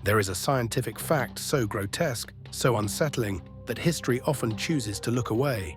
There is a scientific fact so grotesque, so unsettling, that history often chooses to look away.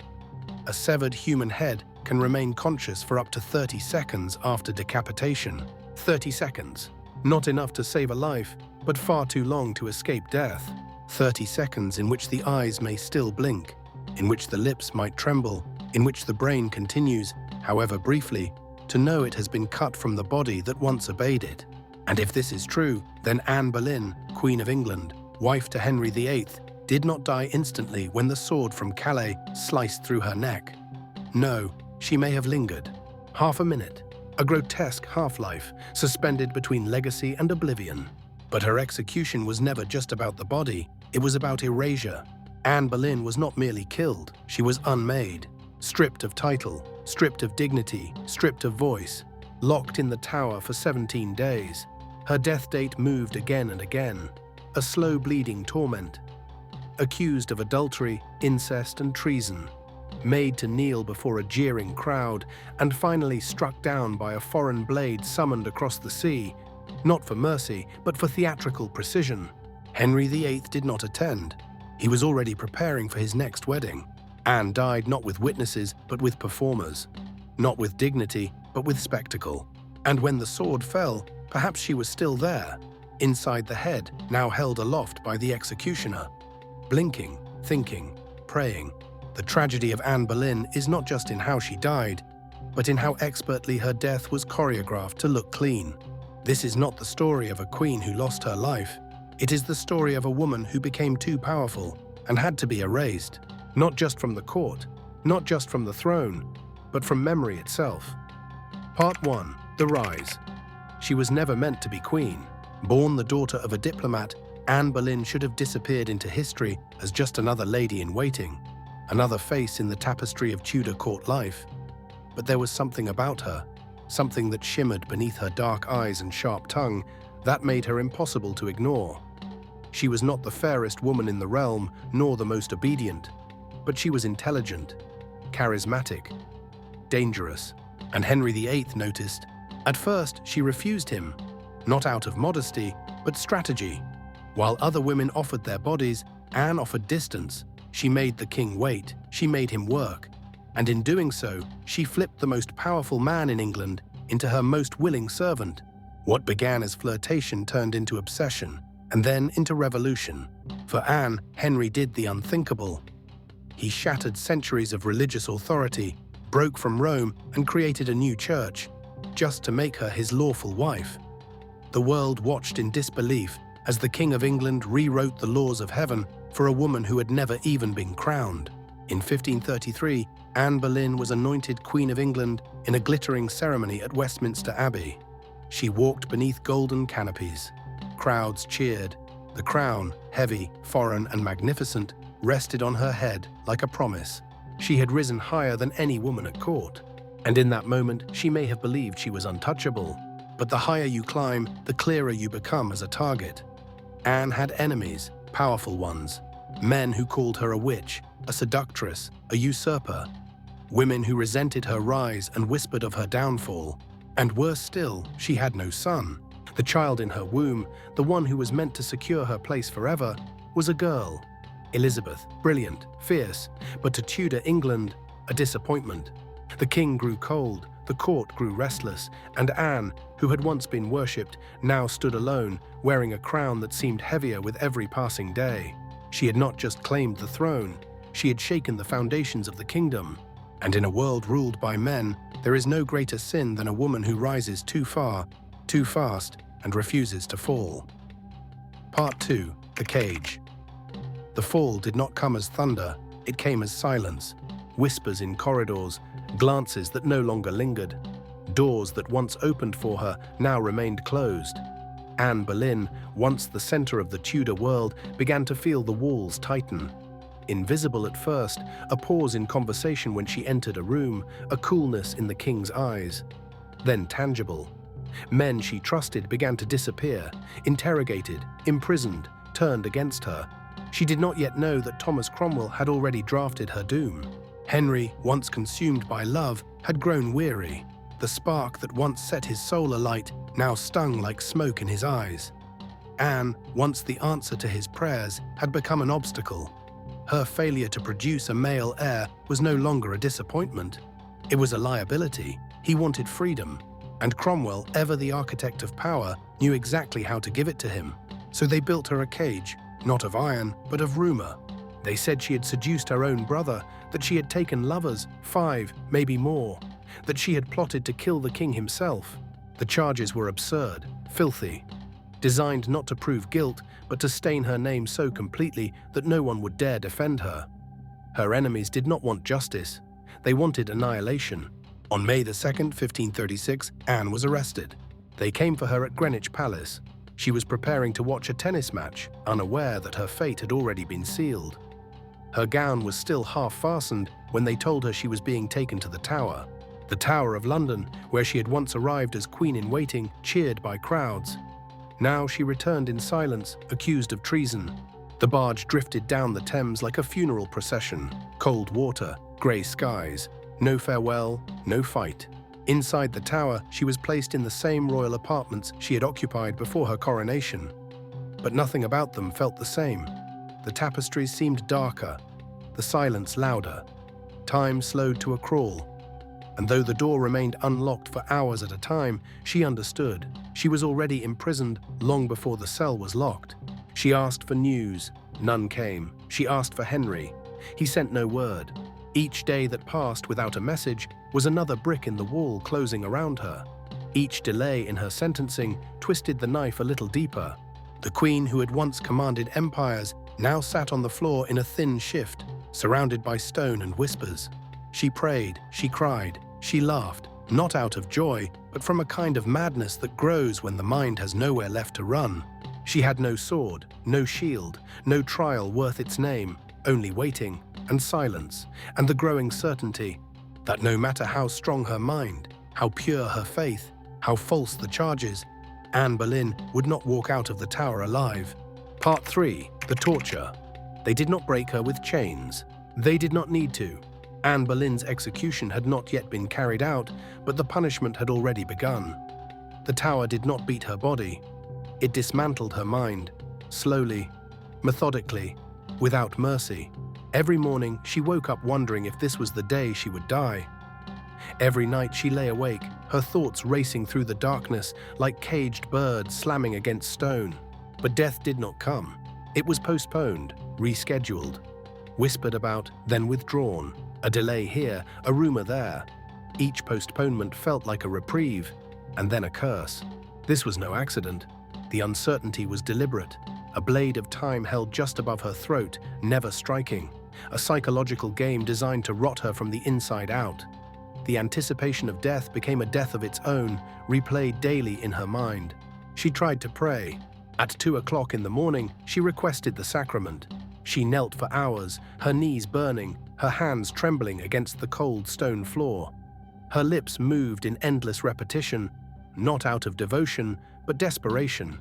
A severed human head can remain conscious for up to 30 seconds after decapitation. 30 seconds. Not enough to save a life, but far too long to escape death. 30 seconds in which the eyes may still blink, in which the lips might tremble, in which the brain continues, however briefly, to know it has been cut from the body that once obeyed it. And if this is true, then Anne Boleyn, Queen of England, wife to Henry VIII, did not die instantly when the sword from Calais sliced through her neck. No, she may have lingered. Half a minute, a grotesque half-life, suspended between legacy and oblivion. But her execution was never just about the body, it was about erasure. Anne Boleyn was not merely killed, she was unmade, stripped of title, stripped of dignity, stripped of voice, locked in the Tower for 17 days. Her death date moved again and again, a slow bleeding torment. Accused of adultery, incest and treason, made to kneel before a jeering crowd, and finally struck down by a foreign blade summoned across the sea, not for mercy, but for theatrical precision. Henry VIII did not attend. He was already preparing for his next wedding. Anne died not with witnesses, but with performers. Not with dignity, but with spectacle. And when the sword fell, perhaps she was still there, inside the head, now held aloft by the executioner. Blinking, thinking, praying. The tragedy of Anne Boleyn is not just in how she died, but in how expertly her death was choreographed to look clean. This is not the story of a queen who lost her life. It is the story of a woman who became too powerful and had to be erased, not just from the court, not just from the throne, but from memory itself. Part 1. The Rise. She was never meant to be queen. Born the daughter of a diplomat, Anne Boleyn should have disappeared into history as just another lady in waiting, another face in the tapestry of Tudor court life. But there was something about her, something that shimmered beneath her dark eyes and sharp tongue, that made her impossible to ignore. She was not the fairest woman in the realm, nor the most obedient, but she was intelligent, charismatic, dangerous, and Henry VIII noticed. At first, she refused him, not out of modesty, but strategy. While other women offered their bodies, Anne offered distance. She made the king wait, she made him work, and in doing so, she flipped the most powerful man in England into her most willing servant. What began as flirtation turned into obsession, and then into revolution. For Anne, Henry did the unthinkable. He shattered centuries of religious authority, broke from Rome, and created a new church, just to make her his lawful wife. The world watched in disbelief as the King of England rewrote the laws of heaven for a woman who had never even been crowned. In 1533, Anne Boleyn was anointed Queen of England in a glittering ceremony at Westminster Abbey. She walked beneath golden canopies. Crowds cheered. The crown, heavy, foreign, and magnificent, rested on her head like a promise. She had risen higher than any woman at court. And in that moment, she may have believed she was untouchable. But the higher you climb, the clearer you become as a target. Anne had enemies, powerful ones. Men who called her a witch, a seductress, a usurper. Women who resented her rise and whispered of her downfall. And worse still, she had no son. The child in her womb, the one who was meant to secure her place forever, was a girl. Elizabeth, brilliant, fierce, but to Tudor England, a disappointment. The king grew cold, the court grew restless, and Anne, who had once been worshipped, now stood alone, wearing a crown that seemed heavier with every passing day. She had not just claimed the throne, she had shaken the foundations of the kingdom. And in a world ruled by men, there is no greater sin than a woman who rises too far, too fast, and refuses to fall. Part 2. The Cage. The fall did not come as thunder, it came as silence. Whispers in corridors, glances that no longer lingered. Doors that once opened for her now remained closed. Anne Boleyn, once the center of the Tudor world, began to feel the walls tighten. Invisible at first, a pause in conversation when she entered a room, a coolness in the king's eyes. Then tangible. Men she trusted began to disappear, interrogated, imprisoned, turned against her. She did not yet know that Thomas Cromwell had already drafted her doom. Henry, once consumed by love, had grown weary. The spark that once set his soul alight now stung like smoke in his eyes. Anne, once the answer to his prayers, had become an obstacle. Her failure to produce a male heir was no longer a disappointment. It was a liability. He wanted freedom, and Cromwell, ever the architect of power, knew exactly how to give it to him. So they built her a cage, not of iron, but of rumor. They said she had seduced her own brother, that she had taken lovers, 5, maybe more, that she had plotted to kill the king himself. The charges were absurd, filthy, designed not to prove guilt, but to stain her name so completely that no one would dare defend her. Her enemies did not want justice. They wanted annihilation. On May 2nd, 1536, Anne was arrested. They came for her at Greenwich Palace. She was preparing to watch a tennis match, unaware that her fate had already been sealed. Her gown was still half-fastened when they told her she was being taken to the Tower of London, where she had once arrived as Queen-in-Waiting, cheered by crowds. Now she returned in silence, accused of treason. The barge drifted down the Thames like a funeral procession. Cold water, grey skies, no farewell, no fight. Inside the tower, she was placed in the same royal apartments she had occupied before her coronation. But nothing about them felt the same. The tapestries seemed darker, the silence louder. Time slowed to a crawl. And though the door remained unlocked for hours at a time, she understood. She was already imprisoned long before the cell was locked. She asked for news. None came. She asked for Henry. He sent no word. Each day that passed without a message was another brick in the wall closing around her. Each delay in her sentencing twisted the knife a little deeper. The queen who had once commanded empires now sat on the floor in a thin shift, surrounded by stone and whispers. She prayed, she cried, she laughed, not out of joy, but from a kind of madness that grows when the mind has nowhere left to run. She had no sword, no shield, no trial worth its name, only waiting and silence, and the growing certainty that no matter how strong her mind, how pure her faith, how false the charges, Anne Boleyn would not walk out of the tower alive. Part 3. The torture. They did not break her with chains. They did not need to. Anne Boleyn's execution had not yet been carried out, but the punishment had already begun. The tower did not beat her body. It dismantled her mind, slowly, methodically, without mercy. Every morning, she woke up wondering if this was the day she would die. Every night she lay awake, her thoughts racing through the darkness like caged birds slamming against stone. But death did not come. It was postponed, rescheduled, whispered about, then withdrawn. A delay here, a rumor there. Each postponement felt like a reprieve, and then a curse. This was no accident. The uncertainty was deliberate. A blade of time held just above her throat, never striking. A psychological game designed to rot her from the inside out. The anticipation of death became a death of its own, replayed daily in her mind. She tried to pray. At 2 o'clock in the morning, she requested the sacrament. She knelt for hours, her knees burning, her hands trembling against the cold stone floor. Her lips moved in endless repetition, not out of devotion, but desperation.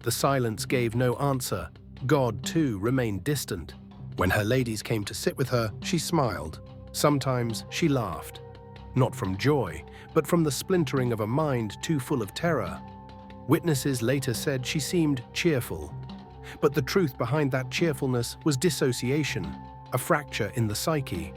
The silence gave no answer. God, too, remained distant. When her ladies came to sit with her, she smiled. Sometimes she laughed. Not from joy, but from the splintering of a mind too full of terror. Witnesses later said she seemed cheerful. But the truth behind that cheerfulness was dissociation, a fracture in the psyche.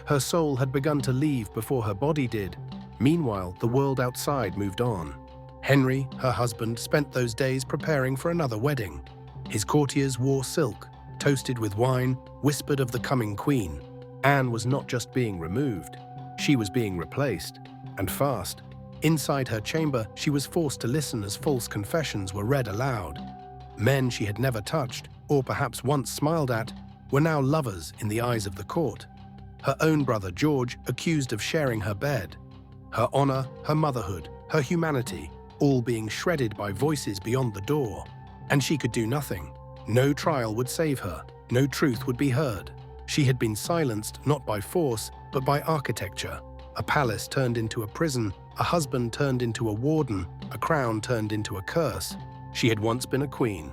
Her soul had begun to leave before her body did. Meanwhile, the world outside moved on. Henry, her husband, spent those days preparing for another wedding. His courtiers wore silk, toasted with wine, whispered of the coming queen. Anne was not just being removed. She was being replaced, and fast. Inside her chamber, she was forced to listen as false confessions were read aloud. Men she had never touched, or perhaps once smiled at, were now lovers in the eyes of the court. Her own brother George accused of sharing her bed. Her honor, her motherhood, her humanity, all being shredded by voices beyond the door. And she could do nothing. No trial would save her. No truth would be heard. She had been silenced not by force, but by architecture. A palace turned into a prison, a husband turned into a warden, a crown turned into a curse. She had once been a queen.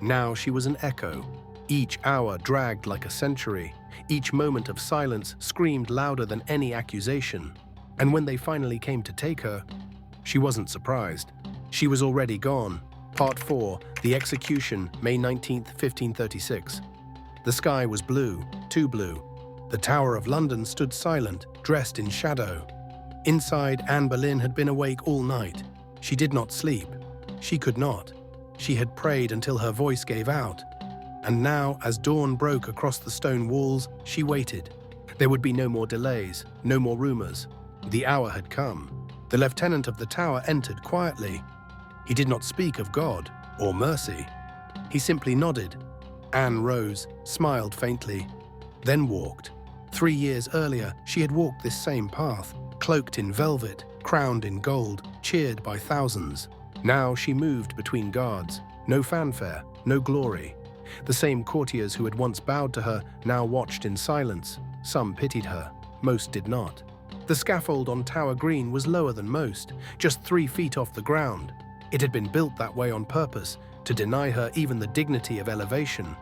Now she was an echo. Each hour dragged like a century. Each moment of silence screamed louder than any accusation. And when they finally came to take her, she wasn't surprised. She was already gone, Part 4. The Execution, May 19, 1536. The sky was blue, too blue. The Tower of London stood silent, dressed in shadow. Inside, Anne Boleyn had been awake all night. She did not sleep. She could not. She had prayed until her voice gave out. And now, as dawn broke across the stone walls, she waited. There would be no more delays, no more rumors. The hour had come. The lieutenant of the tower entered quietly. He did not speak of God or mercy. He simply nodded. Anne rose, smiled faintly, then walked. 3 years earlier, she had walked this same path, cloaked in velvet, crowned in gold, cheered by thousands. Now she moved between guards. No fanfare, no glory. The same courtiers who had once bowed to her now watched in silence. Some pitied her, most did not. The scaffold on Tower Green was lower than most, just 3 feet off the ground. It had been built that way on purpose, to deny her even the dignity of elevation,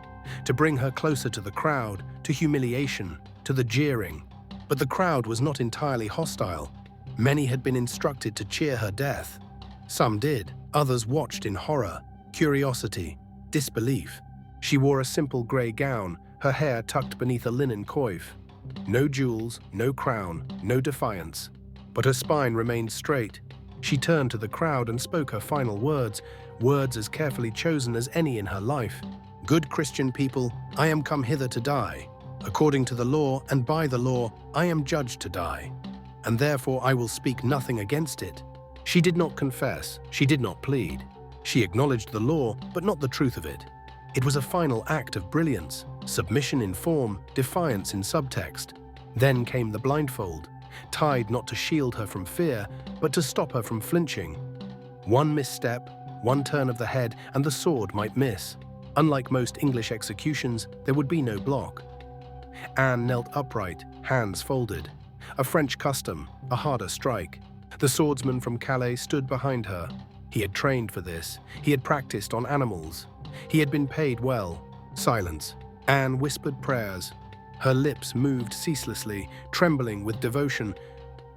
to bring her closer to the crowd, to humiliation, to the jeering. But the crowd was not entirely hostile. Many had been instructed to cheer her death. Some did, others watched in horror, curiosity, disbelief. She wore a simple grey gown, her hair tucked beneath a linen coif. No jewels, no crown, no defiance. But her spine remained straight. She turned to the crowd and spoke her final words, words as carefully chosen as any in her life. "Good Christian people, I am come hither to die. According to the law and by the law, I am judged to die. And therefore I will speak nothing against it." She did not confess, she did not plead. She acknowledged the law, but not the truth of it. It was a final act of brilliance, submission in form, defiance in subtext. Then came the blindfold, tied not to shield her from fear, but to stop her from flinching. One misstep, one turn of the head, and the sword might miss. Unlike most English executions, there would be no block. Anne knelt upright, hands folded. A French custom, a harder strike. The swordsman from Calais stood behind her. He had trained for this. He had practiced on animals. He had been paid well. Silence. Anne whispered prayers. Her lips moved ceaselessly, trembling with devotion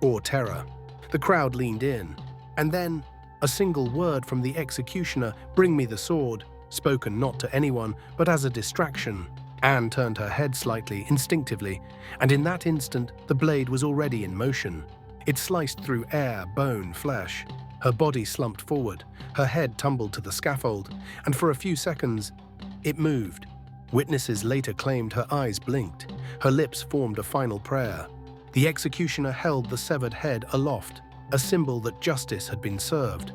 or terror. The crowd leaned in. And then, a single word from the executioner, "Bring me the sword," spoken not to anyone, but as a distraction. Anne turned her head slightly, instinctively, and in that instant, the blade was already in motion. It sliced through air, bone, flesh. Her body slumped forward, her head tumbled to the scaffold, and for a few seconds, it moved. Witnesses later claimed her eyes blinked. Her lips formed a final prayer. The executioner held the severed head aloft, a symbol that justice had been served.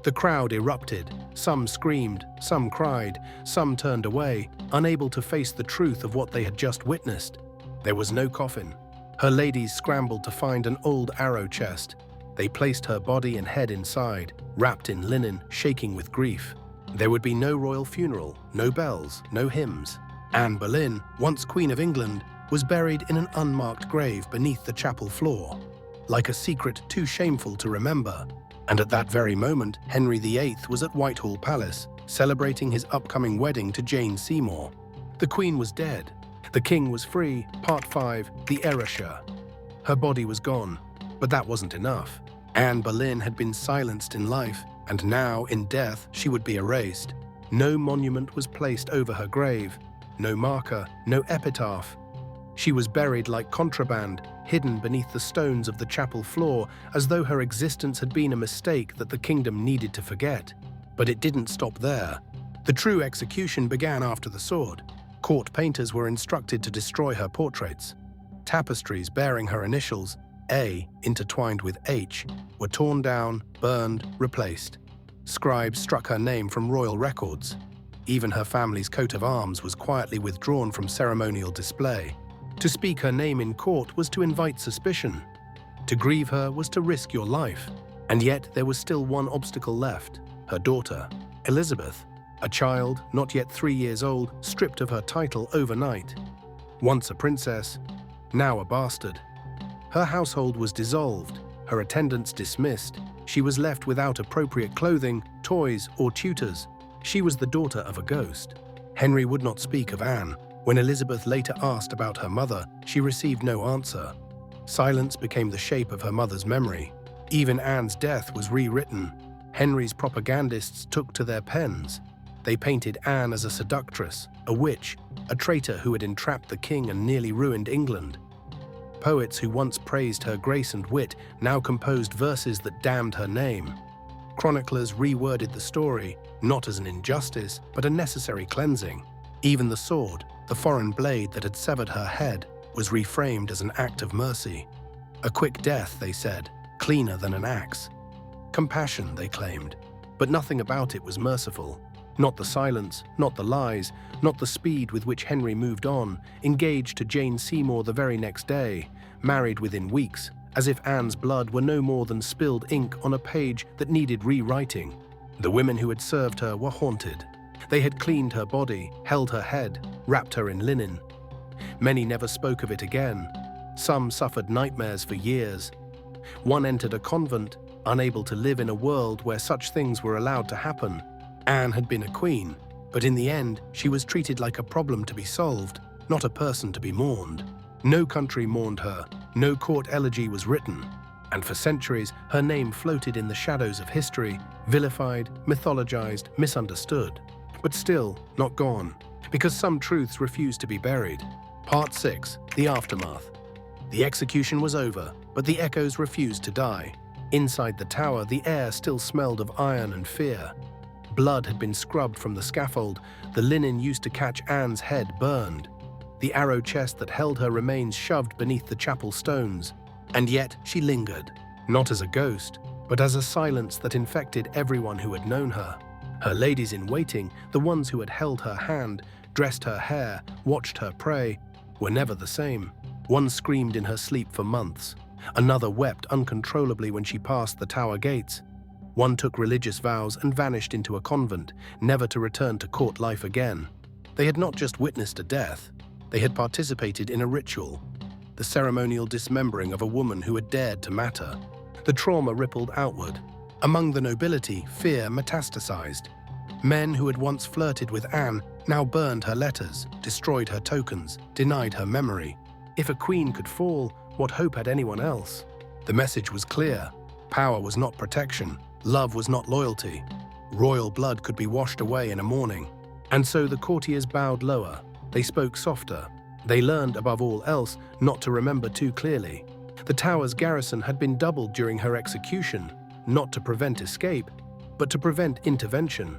The crowd erupted. Some screamed, some cried, some turned away, unable to face the truth of what they had just witnessed. There was no coffin. Her ladies scrambled to find an old arrow chest. They placed her body and head inside, wrapped in linen, shaking with grief. There would be no royal funeral, no bells, no hymns. Anne Boleyn, once Queen of England, was buried in an unmarked grave beneath the chapel floor, like a secret too shameful to remember. And at that very moment, Henry VIII was at Whitehall Palace, celebrating his upcoming wedding to Jane Seymour. The Queen was dead. The King was free. Part 5, The Erasure. Her body was gone, but that wasn't enough. Anne Boleyn had been silenced in life, and now, in death, she would be erased. No monument was placed over her grave, no marker, no epitaph. She was buried like contraband, hidden beneath the stones of the chapel floor, as though her existence had been a mistake that the kingdom needed to forget. But it didn't stop there. The true execution began after the sword. Court painters were instructed to destroy her portraits. Tapestries bearing her initials, A, intertwined with H, were torn down, burned, replaced. Scribes struck her name from royal records. Even her family's coat of arms was quietly withdrawn from ceremonial display. To speak her name in court was to invite suspicion. To grieve her was to risk your life. And yet there was still one obstacle left: her daughter, Elizabeth, a child, not yet 3 years old, stripped of her title overnight. Once a princess, now a bastard. Her household was dissolved, her attendants dismissed. She was left without appropriate clothing, toys, or tutors. She was the daughter of a ghost. Henry would not speak of Anne. When Elizabeth later asked about her mother, she received no answer. Silence became the shape of her mother's memory. Even Anne's death was rewritten. Henry's propagandists took to their pens. They painted Anne as a seductress, a witch, a traitor who had entrapped the king and nearly ruined England. Poets who once praised her grace and wit now composed verses that damned her name. Chroniclers reworded the story, not as an injustice, but a necessary cleansing. Even the sword, the foreign blade that had severed her head, was reframed as an act of mercy. A quick death, they said, cleaner than an axe. Compassion, they claimed, but nothing about it was merciful. Not the silence, not the lies, not the speed with which Henry moved on, engaged to Jane Seymour the very next day, married within weeks, as if Anne's blood were no more than spilled ink on a page that needed rewriting. The women who had served her were haunted. They had cleaned her body, held her head, wrapped her in linen. Many never spoke of it again. Some suffered nightmares for years. One entered a convent, unable to live in a world where such things were allowed to happen. Anne had been a queen, but in the end, she was treated like a problem to be solved, not a person to be mourned. No country mourned her, no court elegy was written, and for centuries her name floated in the shadows of history, vilified, mythologized, misunderstood. But still, not gone, because some truths refused to be buried. Part 6. The Aftermath. The execution was over, but the echoes refused to die. Inside the tower, the air still smelled of iron and fear. Blood had been scrubbed from the scaffold, the linen used to catch Anne's head burned. The arrow chest that held her remains shoved beneath the chapel stones. And yet she lingered, not as a ghost, but as a silence that infected everyone who had known her. Her ladies-in-waiting, the ones who had held her hand, dressed her hair, watched her pray, were never the same. One screamed in her sleep for months. Another wept uncontrollably when she passed the tower gates. One took religious vows and vanished into a convent, never to return to court life again. They had not just witnessed a death, they had participated in a ritual, the ceremonial dismembering of a woman who had dared to matter. The trauma rippled outward. Among the nobility, fear metastasized. Men who had once flirted with Anne now burned her letters, destroyed her tokens, denied her memory. If a queen could fall, what hope had anyone else? The message was clear. Power was not protection. Love was not loyalty. Royal blood could be washed away in a morning. And so the courtiers bowed lower. They spoke softer. They learned, above all else, not to remember too clearly. The tower's garrison had been doubled during her execution, not to prevent escape, but to prevent intervention.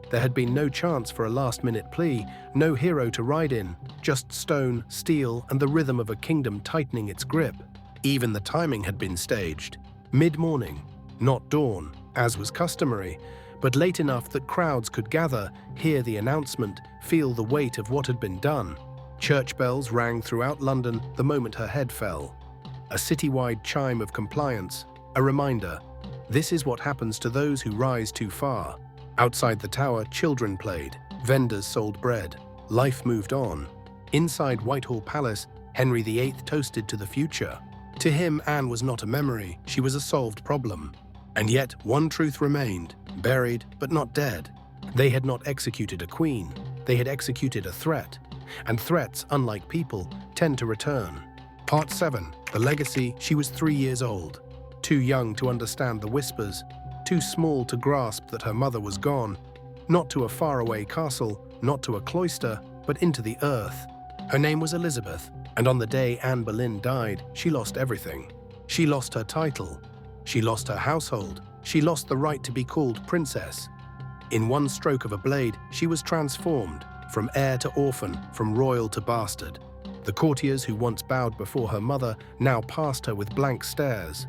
There had been no chance for a last-minute plea, no hero to ride in, just stone, steel, and the rhythm of a kingdom tightening its grip. Even the timing had been staged. Mid-morning, not dawn, as was customary, but late enough that crowds could gather, hear the announcement, feel the weight of what had been done. Church bells rang throughout London the moment her head fell. A citywide chime of compliance, a reminder. This is what happens to those who rise too far. Outside the tower, children played, vendors sold bread. Life moved on. Inside Whitehall Palace, Henry VIII toasted to the future. To him, Anne was not a memory, she was a solved problem. And yet, one truth remained, buried but not dead. They had not executed a queen, they had executed a threat. And threats, unlike people, tend to return. Part 7. The Legacy. She was 3 years old. Too young to understand the whispers, too small to grasp that her mother was gone. Not to a faraway castle, not to a cloister, but into the earth. Her name was Elizabeth, and on the day Anne Boleyn died, she lost everything. She lost her title. She lost her household. She lost the right to be called princess. In one stroke of a blade, she was transformed, from heir to orphan, from royal to bastard. The courtiers who once bowed before her mother now passed her with blank stares.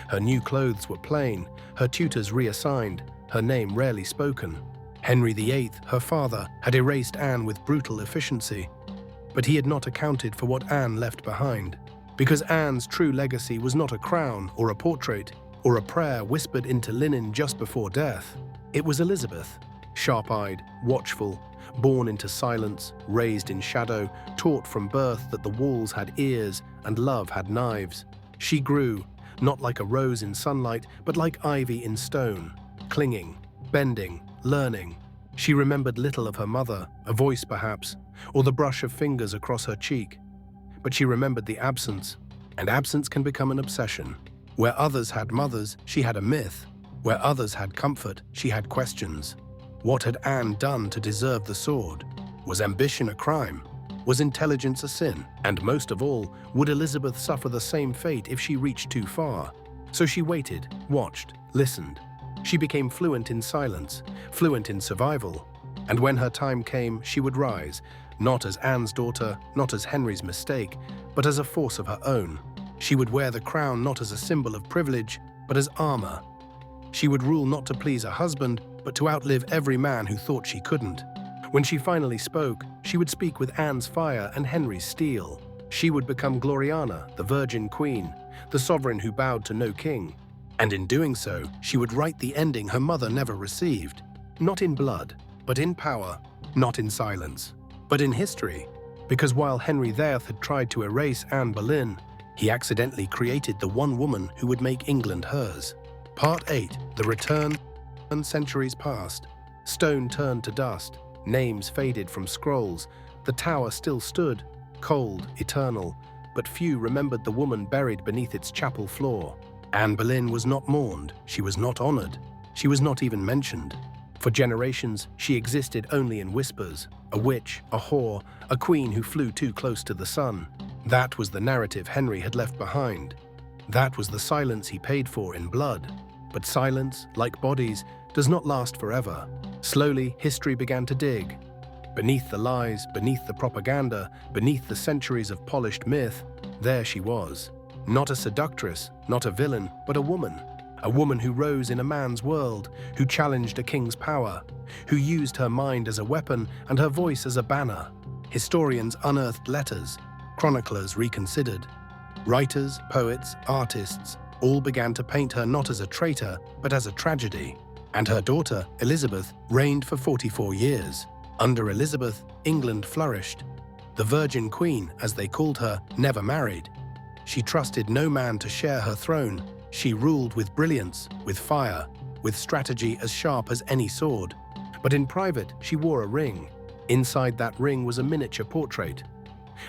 Her new clothes were plain, her tutors reassigned, her name rarely spoken. Henry VIII, her father, had erased Anne with brutal efficiency. But he had not accounted for what Anne left behind. Because Anne's true legacy was not a crown or a portrait or a prayer whispered into linen just before death. It was Elizabeth, sharp-eyed, watchful, born into silence, raised in shadow, taught from birth that the walls had ears and love had knives. She grew, not like a rose in sunlight, but like ivy in stone, clinging, bending, learning. She remembered little of her mother, a voice perhaps, or the brush of fingers across her cheek. But she remembered the absence, and absence can become an obsession. Where others had mothers, she had a myth. Where others had comfort, she had questions. What had Anne done to deserve the sword? Was ambition a crime? Was intelligence a sin? And most of all, would Elizabeth suffer the same fate if she reached too far? So she waited, watched, listened. She became fluent in silence, fluent in survival. And when her time came, she would rise, not as Anne's daughter, not as Henry's mistake, but as a force of her own. She would wear the crown not as a symbol of privilege, but as armor. She would rule not to please her husband, but to outlive every man who thought she couldn't. When she finally spoke, she would speak with Anne's fire and Henry's steel. She would become Gloriana, the Virgin Queen, the sovereign who bowed to no king. And in doing so, she would write the ending her mother never received. Not in blood, but in power, not in silence, but in history. Because while Henry VIII had tried to erase Anne Boleyn, he accidentally created the one woman who would make England hers. Part 8. The Return. Centuries passed. Stone turned to dust. Names faded from scrolls. The tower still stood, cold, eternal, but few remembered the woman buried beneath its chapel floor. Anne Boleyn was not mourned. She was not honored. She was not even mentioned. For generations, she existed only in whispers. A witch, a whore, a queen who flew too close to the sun. That was the narrative Henry had left behind. That was the silence he paid for in blood. But silence, like bodies, does not last forever. Slowly, history began to dig. Beneath the lies, beneath the propaganda, beneath the centuries of polished myth, there she was. Not a seductress, not a villain, but a woman. A woman who rose in a man's world, who challenged a king's power, who used her mind as a weapon and her voice as a banner. Historians unearthed letters, chroniclers reconsidered. Writers, poets, artists, all began to paint her not as a traitor, but as a tragedy. And her daughter, Elizabeth, reigned for 44 years. Under Elizabeth, England flourished. The Virgin Queen, as they called her, never married. She trusted no man to share her throne. She ruled with brilliance, with fire, with strategy as sharp as any sword. But in private, she wore a ring. Inside that ring was a miniature portrait.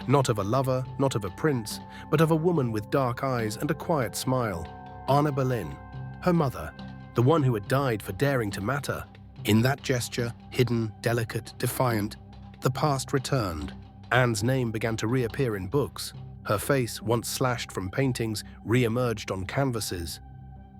Not of a lover, not of a prince, but of a woman with dark eyes and a quiet smile. Anne Boleyn, her mother, the one who had died for daring to matter. In that gesture, hidden, delicate, defiant, the past returned. Anne's name began to reappear in books. Her face, once slashed from paintings, re-emerged on canvases.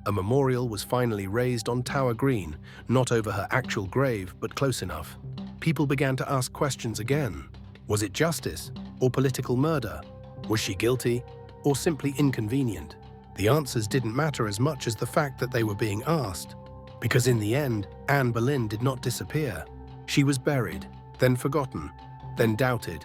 A memorial was finally raised on Tower Green, not over her actual grave, but close enough. People began to ask questions again. Was it justice or political murder? Was she guilty or simply inconvenient? The answers didn't matter as much as the fact that they were being asked. Because in the end, Anne Boleyn did not disappear. She was buried, then forgotten, then doubted,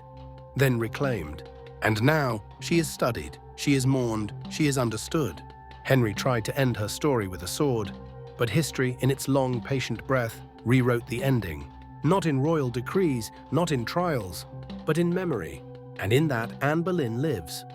then reclaimed. And now, she is studied, she is mourned, she is understood. Henry tried to end her story with a sword, but history, in its long, patient breath, rewrote the ending. Not in royal decrees, not in trials, but in memory. And in that, Anne Boleyn lives.